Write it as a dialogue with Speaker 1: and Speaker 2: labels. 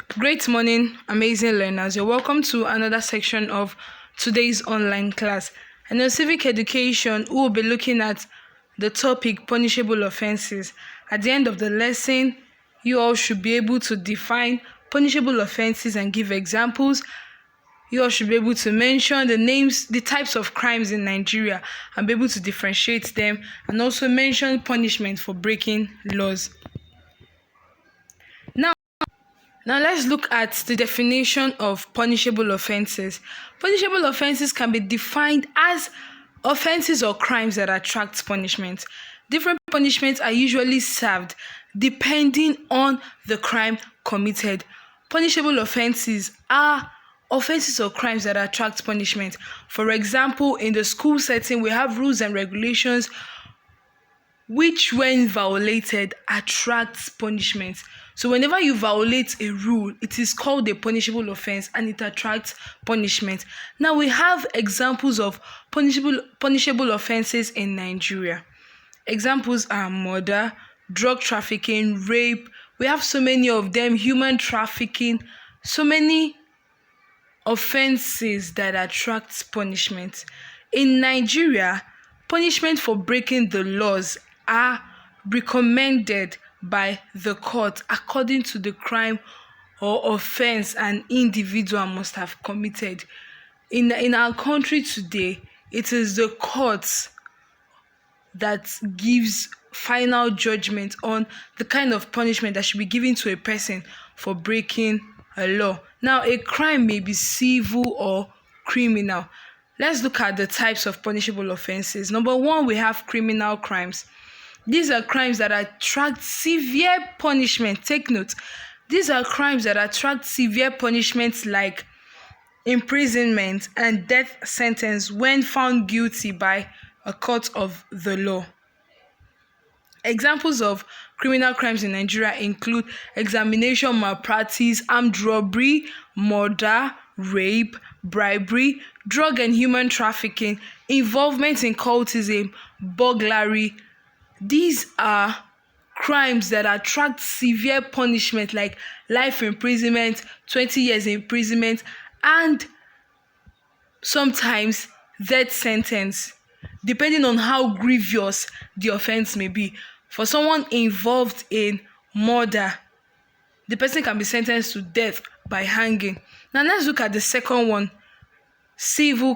Speaker 1: Great morning, amazing learners. You're welcome to another section of today's online class. And in civic education, we will be looking at the topic punishable offenses. At the end of the lesson, you all should be able to define punishable offenses and give examples. You all should be able to mention the names, the types of crimes in Nigeria, and be able to differentiate them, and also mention punishment for breaking laws. Now let's look at the definition of punishable offenses. Punishable offenses can be defined as offenses or crimes that attract punishment. Different punishments are usually served depending on the crime committed. Punishable offenses are offenses or crimes that attract punishment. For example, in the school setting, we have rules and regulations which, when violated, attracts punishment. So whenever you violate a rule, it is called a punishable offense and it attracts punishment. Now we have examples of punishable offenses in Nigeria. Examples are murder, drug trafficking, rape. We have so many of them, human trafficking, so many offenses that attract punishment. In Nigeria, punishment for breaking the laws are recommended by the court according to the crime or offense an individual must have committed. In our country today, it is the courts that gives final judgment on the kind of punishment that should be given to a person for breaking a law. Now, a crime may be civil or criminal. Let's look at the types of punishable offenses. Number one, we have criminal crimes. These are crimes that attract severe punishment. Take note. These are crimes that attract severe punishments like imprisonment and death sentence when found guilty by a court of the law. Examples of criminal crimes in Nigeria include examination malpractice, armed robbery, murder, rape, bribery, drug and human trafficking, involvement in cultism, burglary. These are crimes that attract severe punishment like life imprisonment, 20 years imprisonment, and sometimes death sentence, depending on how grievous the offense may be. For someone involved in murder, the person can be sentenced to death by hanging. Now let's look at the second one, civil